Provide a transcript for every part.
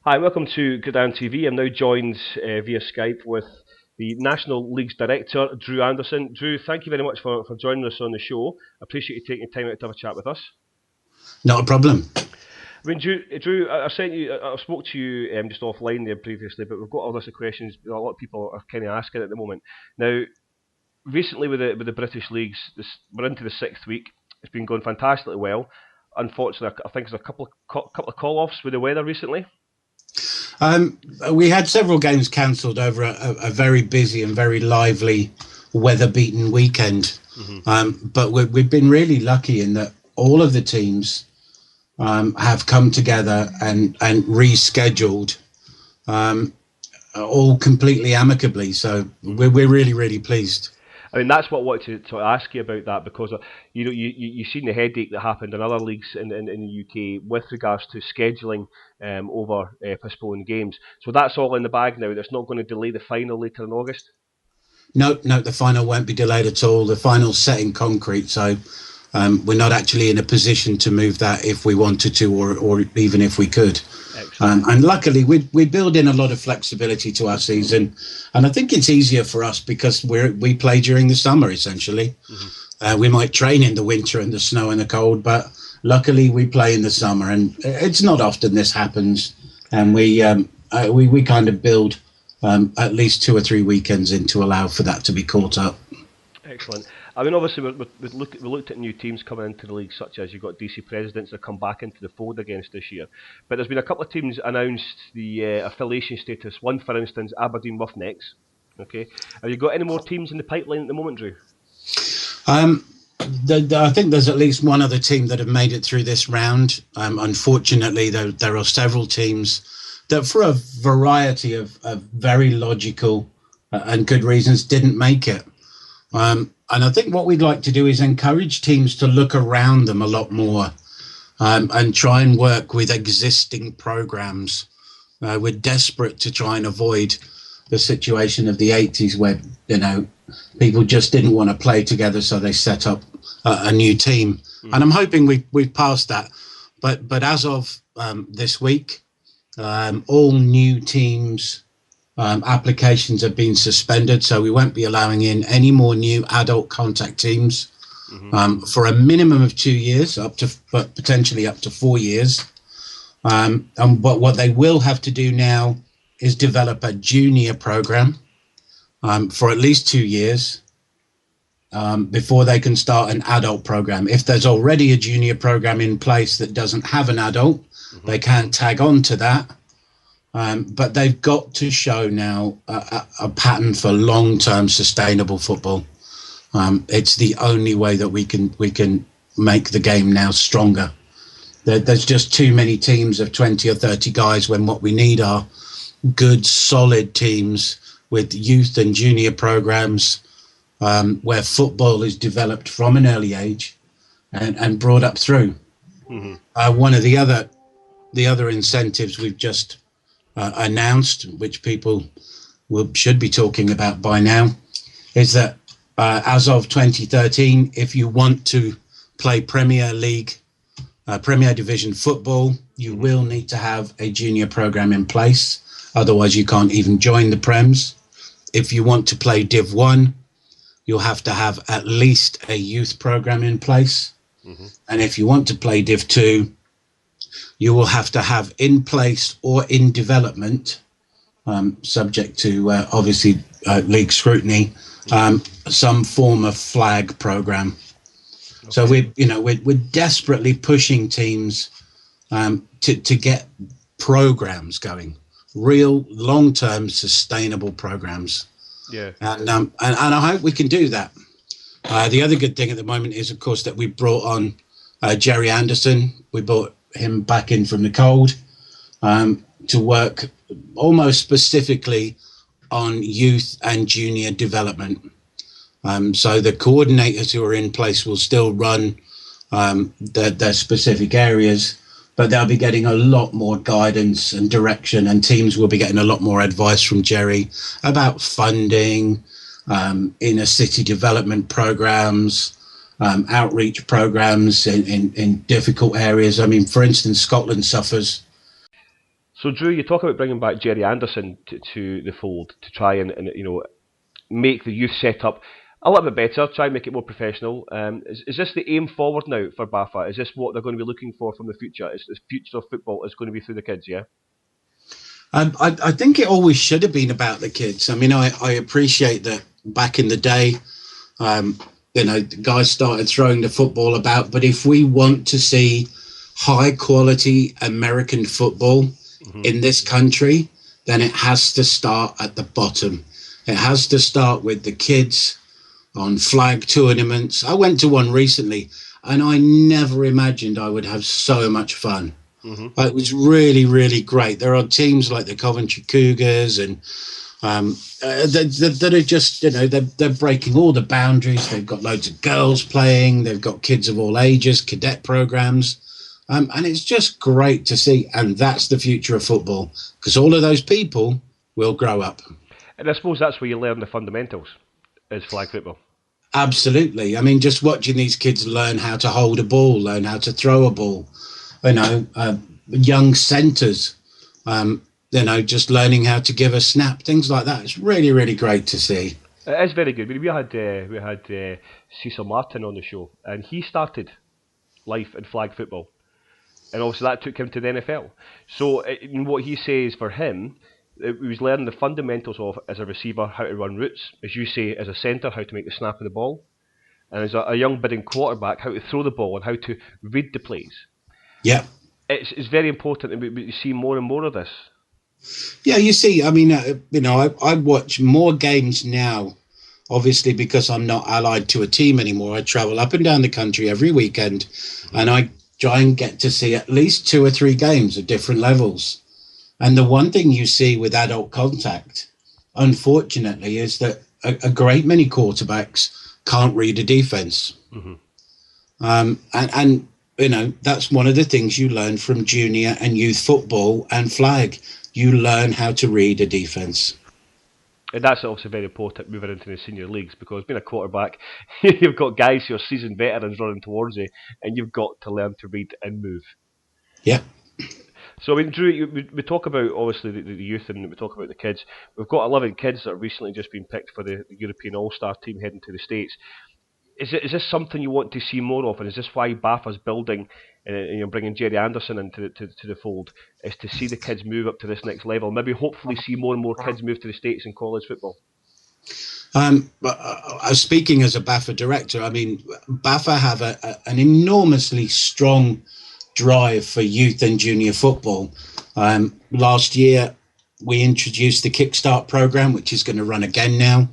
Hi, welcome to Gridiron TV. I'm now joined via Skype with the National League's Director, Drew Anderson. Drew, thank you very much for joining us on the show. I appreciate you taking time out to have a chat with us. Not a problem. I mean, Drew, I spoke to you just offline there previously, but we've got all this of questions a lot of people are kind of asking at the moment. Now, recently with the British leagues, we're into the sixth week. It's been going fantastically well. Unfortunately, I think there's a couple of call-offs with the weather recently. We had several games cancelled over a very busy and very lively weather-beaten weekend. But we've been really lucky in that all of the teams have come together and rescheduled all completely amicably. So we're really, really pleased. I mean, that's what I wanted to ask you about that, because you've seen the headache that happened in other leagues in the UK with regards to scheduling over postponed games. So that's all in the bag now. That's not going to delay the final later in August. No, the final won't be delayed at all. The final's set in concrete, so we're not actually in a position to move that if we wanted to, or even if we could. And luckily, we build in a lot of flexibility to our season, and I think it's easier for us because we play during the summer essentially. We might train in the winter and the snow and the cold, but luckily we play in the summer, and it's not often this happens. And we kind of build at least 2 or 3 weekends in to allow for that to be caught up. Excellent. I mean, obviously, we looked at new teams coming into the league, such as you've got DC Presidents that come back into the fold against this year. But there's been a couple of teams announced the affiliation status. One, for instance, Aberdeen Roughnecks. Okay, have you got any more teams in the pipeline at the moment, Drew? I think there's at least one other team that have made it through this round. Unfortunately, there are several teams that, for a variety of very logical and good reasons, didn't make it. And I think what we'd like to do is encourage teams to look around them a lot more and try and work with existing programs. We're desperate to try and avoid the situation of the 80s where, people just didn't want to play together, so they set up a new team. And I'm hoping we've passed that. But as of this week, all new teams applications have been suspended, so we won't be allowing in any more new adult contact teams for a minimum of 2 years, but potentially up to 4 years. But what they will have to do now is develop a junior program for at least 2 years before they can start an adult program. If there's already a junior program in place that doesn't have an adult, they can't tag on to that. But they've got to show now a pattern for long-term sustainable football. It's the only way that we can make the game now stronger. There's just too many teams of 20 or 30 guys when what we need are good, solid teams with youth and junior programs where football is developed from an early age and brought up through. One of the other incentives we've just announced, which people should be talking about by now, is that as of 2013, if you want to play Premier League, Premier Division football, you will need to have a junior program in place. Otherwise, you can't even join the Prems. If you want to play Div 1, you'll have to have at least a youth program in place. And if you want to play Div 2, you will have to have in place or in development, subject to obviously league scrutiny, some form of flag program. Okay. So we're desperately pushing teams to get programs going, real long-term sustainable programs. Yeah, and I hope we can do that. The other good thing at the moment is, of course, that we brought on Jerry Anderson. We brought him back in from the cold to work almost specifically on youth and junior development. So the coordinators who are in place will still run their specific areas, but they'll be getting a lot more guidance and direction, and teams will be getting a lot more advice from Jerry about funding, inner city development programs, outreach programs in difficult areas. I mean, for instance, Scotland suffers. So, Drew, you talk about bringing back Jerry Anderson to the fold to try and make the youth setup a little bit better, try and make it more professional. Is this the aim forward now for BAFA? Is this what they're going to be looking for from the future? Is the future of football is going to be through the kids? Yeah. I think it always should have been about the kids. I mean, I appreciate that back in the day, guys started throwing the football about. But if we want to see high quality American football in this country, then it has to start at the bottom. It has to start with the kids on flag tournaments. I went to one recently and I never imagined I would have so much fun. It was really, really great. There are teams like the Coventry Cougars and that are just, they're breaking all the boundaries. They've got loads of girls playing. They've got kids of all ages, cadet programs. And it's just great to see. And that's the future of football, because all of those people will grow up. And I suppose that's where you learn the fundamentals, is flag football. Absolutely. I mean, just watching these kids learn how to hold a ball, learn how to throw a ball, young centres, just learning how to give a snap, things like that. It's really, really great to see. It is very good. We had Cecil Martin on the show, and he started life in flag football. And obviously that took him to the NFL. So what he says for him, he was learning the fundamentals of, as a receiver, how to run routes, as you say, as a centre, how to make the snap of the ball, and as a young budding quarterback, how to throw the ball and how to read the plays. Yeah. It's very important, and we see more and more of this. Yeah, you see, I mean, I watch more games now, obviously, because I'm not allied to a team anymore. I travel up and down the country every weekend, and I try and get to see at least 2 or 3 games at different levels. And the one thing you see with adult contact, unfortunately, is that a great many quarterbacks can't read a defense. And that's one of the things you learn from junior and youth football and flag. You learn how to read a defense. And that's also very important moving into the senior leagues, because being a quarterback, you've got guys who are seasoned veterans running towards you, and you've got to learn to read and move. Yeah. So, I mean, Drew, we talk about, obviously, the youth, and we talk about the kids. We've got 11 kids that have recently just been picked for the European All-Star team heading to the States. Is this something you want to see more of, and is this why BAFA's building and bringing Jerry Anderson into the fold, is to see the kids move up to this next level, maybe hopefully see more and more kids move to the States in college football? Speaking as a BAFA director, I mean, BAFA have an enormously strong drive for youth and junior football. Last year, we introduced the Kickstart program, which is going to run again now.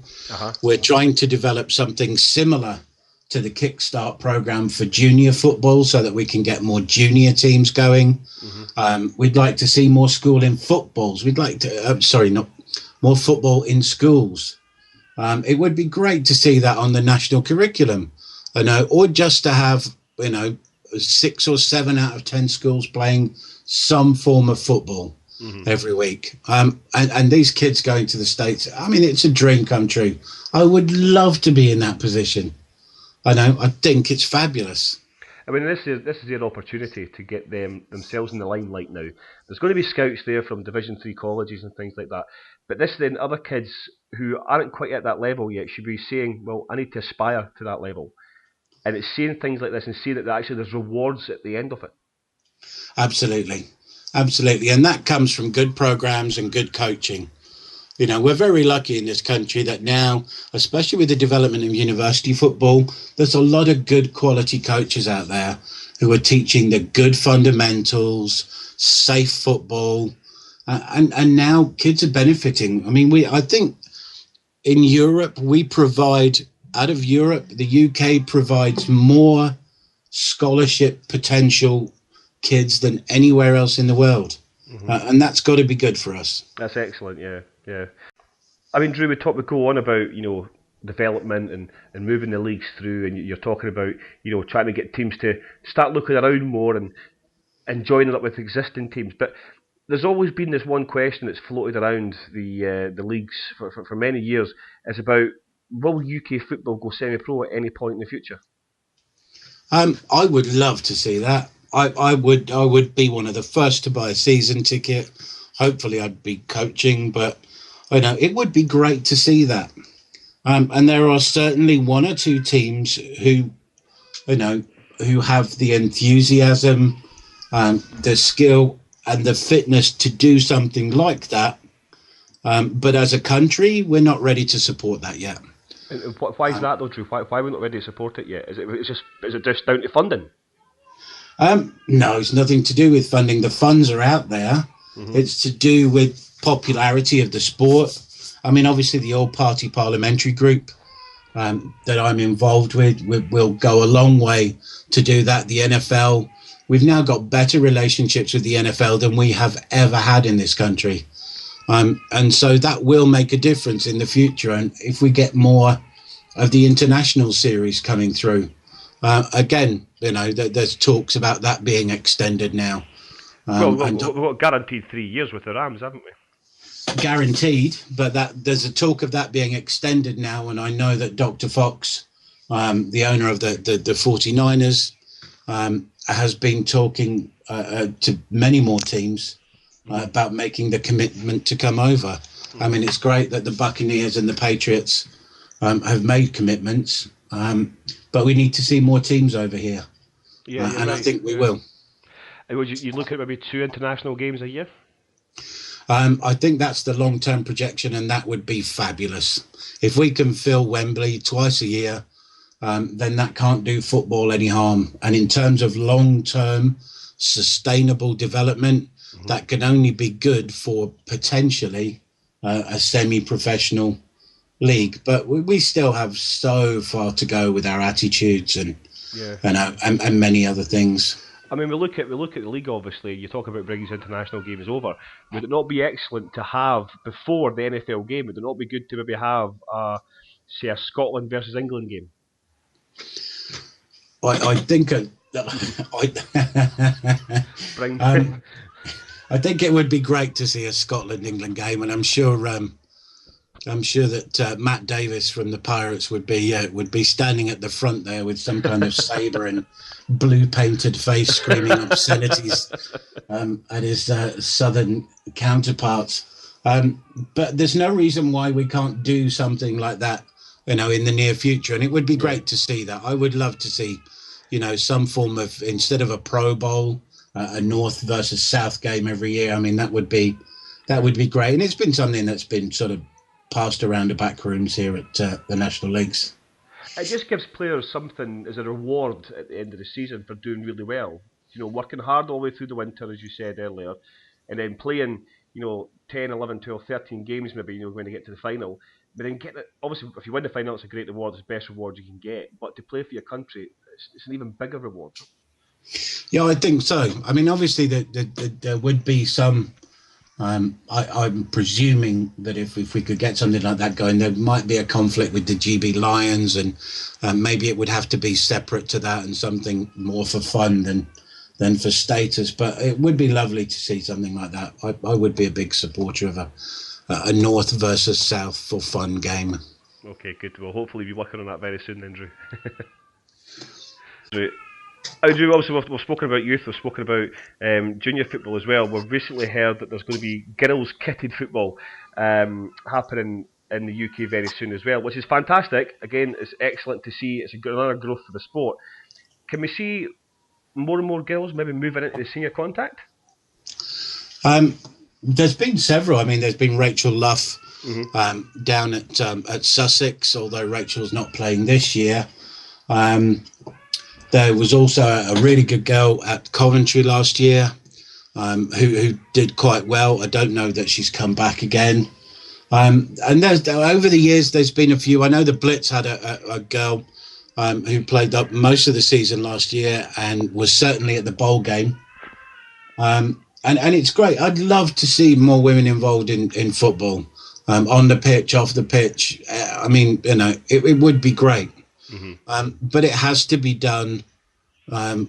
We're trying to develop something similar to the Kickstart program for junior football so that we can get more junior teams going. We'd like to see more school in footballs. We'd like to, more football in schools. It would be great to see that on the national curriculum, or just to have, 6 or 7 out of 10 schools playing some form of football every week. And these kids going to the States, I mean, it's a dream come true. I would love to be in that position. I think it's fabulous. I mean, this is their opportunity to get themselves in the limelight now. There's going to be scouts there from Division 3 colleges and things like that. But then other kids who aren't quite at that level yet should be saying, well, I need to aspire to that level. And it's seeing things like this and seeing that actually there's rewards at the end of it. Absolutely. And that comes from good programs and good coaching. We're very lucky in this country that now, especially with the development of university football, there's a lot of good quality coaches out there who are teaching the good fundamentals, safe football, and now kids are benefiting. I mean, I think in Europe, out of Europe, the UK provides more scholarship potential kids than anywhere else in the world. And that's got to be good for us. That's excellent, yeah. I mean, Drew, we go on about, development and moving the leagues through, and you're talking about, trying to get teams to start looking around more and joining up with existing teams. But there's always been this one question that's floated around the leagues for many years, is about, will UK football go semi-pro at any point in the future? I would love to see that. I would be one of the first to buy a season ticket. hopefully I'd be coaching, but it would be great to see that. And there are certainly one or two teams who have the enthusiasm, the skill and the fitness to do something like that. But as a country, we're not ready to support that yet. And why is that though, Drew? Why are we not ready to support it yet? Is it just down to funding? No, it's nothing to do with funding. The funds are out there. Mm-hmm. It's to do with popularity of the sport. I mean, obviously, the all-party parliamentary group that I'm involved with will go a long way to do that. The NFL, we've now got better relationships with the NFL than we have ever had in this country. And so that will make a difference in the future. And if we get more of the international series coming through, again, there's talks about that being extended now. We've got guaranteed 3 years with the Rams, haven't we? Guaranteed, but there's a talk of that being extended now. And I know that Dr. Fox, the owner of the 49ers, has been talking to many more teams about making the commitment to come over. I mean, it's great that the Buccaneers and the Patriots have made commitments, but we need to see more teams over here. Yeah, and right. I think we will. And would you look at maybe 2 international games a year? I think that's the long-term projection, and that would be fabulous. If we can fill Wembley twice a year, then that can't do football any harm. And in terms of long-term sustainable development, that can only be good for potentially a semi-professional league. But we still have so far to go with our attitudes and many other things. I mean, we look at the league. Obviously, you talk about bringing international games over. Would it not be excellent to have before the NFL game? Would it not be good to maybe have, say, a Scotland versus England game? I think I think it would be great to see a Scotland-England game, and I'm sure that Matt Davis from the Pirates would be standing at the front there with some kind of saber and blue painted face, screaming obscenities at his southern counterparts. But there's no reason why we can't do something like that, in the near future, and it would be great to see that. I would love to see, some form of, instead of a Pro Bowl, a North versus South game every year. I mean, that would be great, and it's been something that's been sort of passed around the back rooms here at the National Leagues. It just gives players something as a reward at the end of the season for doing really well. Working hard all the way through the winter, as you said earlier, and then playing, 10, 11, 12, 13 games maybe, when they get to the final. But then obviously, if you win the final, it's a great reward. It's the best reward you can get. But to play for your country, it's an even bigger reward. Yeah, I think so. I mean, obviously, there would be some. I'm presuming that if we could get something like that going, there might be a conflict with the GB Lions, and maybe it would have to be separate to that and something more for fun than for status. But it would be lovely to see something like that. I would be a big supporter of a North versus South for fun game. Okay, good. Well, hopefully we'll be working on that very soon then, Drew. Drew, obviously we've spoken about youth, we've spoken about junior football as well. We've recently heard that there's going to be girls kitted football happening in the UK very soon as well, which is fantastic. Again, it's excellent to see. It's another growth for the sport. Can we see more and more girls maybe moving into the senior contact? There's been several. I mean, there's been Rachel Luff down at Sussex, although Rachel's not playing this year. There was also a really good girl at Coventry last year who did quite well. I don't know that she's come back again. And there's, over the years, there's been a few. I know the Blitz had a girl who played up most of the season last year and was certainly at the bowl game. And it's great. I'd love to see more women involved in football, on the pitch, off the pitch. I mean, it would be great. But it has to be done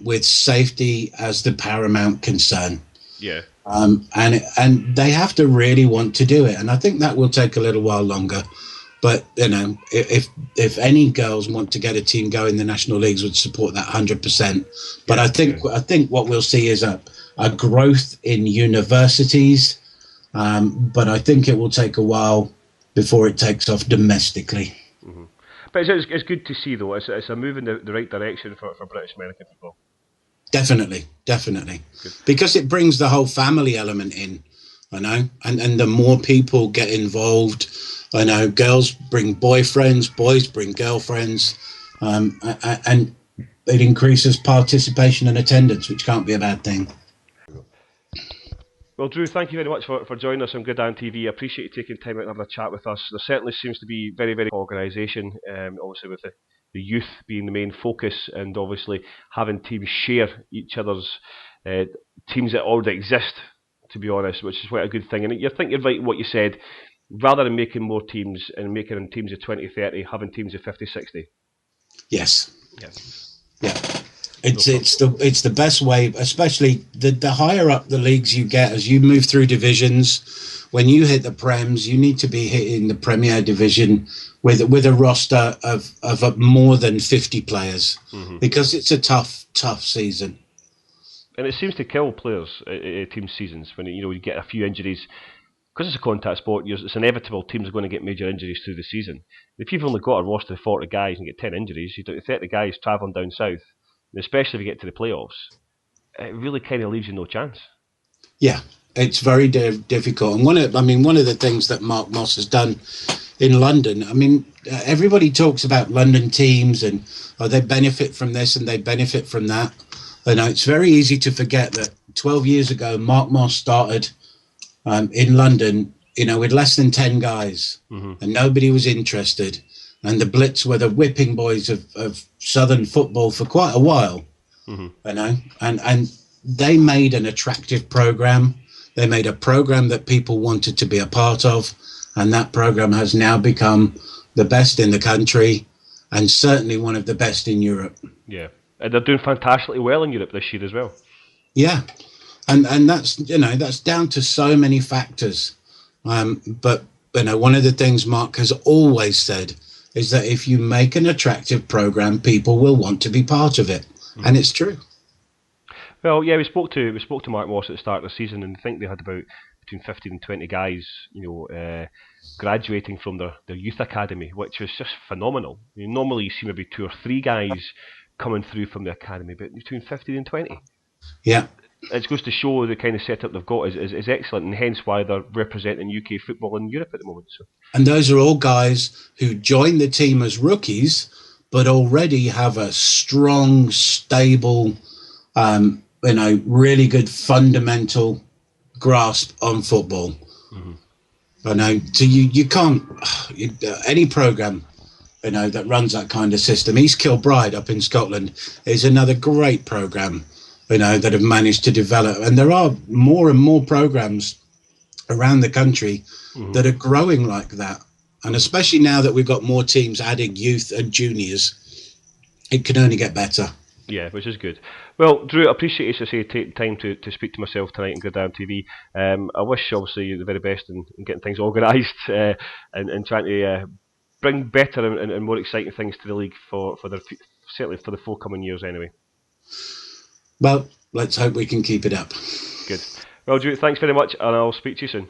with safety as the paramount concern. Yeah. And they have to really want to do it, and I think that will take a little while longer. But if any girls want to get a team going, the national leagues would support that 100%. But I think what we'll see is a growth in universities but I think it will take a while before it takes off domestically. Mm-hmm. But it's good to see, though. It's a move in the right direction for British American football. Definitely. Good. Because it brings the whole family element in, I know, and the more people get involved, I know girls bring boyfriends, boys bring girlfriends, and it increases participation and attendance, which can't be a bad thing. Well, Drew, thank you very much for joining us on Gridiron TV. I appreciate you taking time out and having a chat with us. There certainly seems to be very, very organisation, obviously with the youth being the main focus, and obviously having teams share each other's teams that already exist, to be honest, which is quite a good thing. And I think you're right in what you said. Rather than making more teams and making them teams of 20, 30, having teams of 50, 60. Yes. Yeah. It's the best way, especially the higher up the leagues you get as you move through divisions. When you hit the Prems, you need to be hitting the Premier Division with a roster of more than 50 players, because it's a tough season. And it seems to kill players team seasons when you get a few injuries. Because it's a contact sport, it's inevitable teams are going to get major injuries through the season. If you've only got a roster of 40 guys and get 10 injuries, you've got 30 guys travelling down south, and especially if you get to the playoffs, it really kind of leaves you no chance. Yeah, it's very difficult. And one of the things that Mark Moss has done in London, everybody talks about London teams and they benefit from this and they benefit from that. And it's very easy to forget that 12 years ago, Mark Moss started in London, with less than 10 guys, and nobody was interested. And the Blitz were the whipping boys of Southern football for quite a while, and they made an attractive program. They made a program that people wanted to be a part of, and that program has now become the best in the country and certainly one of the best in Europe. Yeah, and they're doing fantastically well in Europe this year as well. Yeah. And that's that's down to so many factors, but one of the things Mark has always said is that if you make an attractive program, people will want to be part of it, and it's true. Well, yeah, we spoke to Mark Moss at the start of the season, and I think they had about between 15 and 20 guys, graduating from their youth academy, which was just phenomenal. Normally you see maybe 2 or 3 guys coming through from the academy, but between 15 and 20. Yeah. It goes to show the kind of setup they've got is excellent, and hence why they're representing UK football in Europe at the moment. So. And those are all guys who joined the team as rookies, but already have a strong, stable, really good fundamental grasp on football. So you can't any program that runs that kind of system. East Kilbride up in Scotland is another great program. That have managed to develop. And there are more and more programs around the country that are growing like that. And especially now that we've got more teams adding youth and juniors, it can only get better. Yeah, which is good. Well, Drew, I appreciate you taking time to speak to myself tonight on Gridiron TV. I wish, obviously, you the very best in getting things organised and trying to bring better and more exciting things to the league certainly for the forthcoming years anyway. Well, let's hope we can keep it up. Good. Well, Drew, thanks very much, and I'll speak to you soon.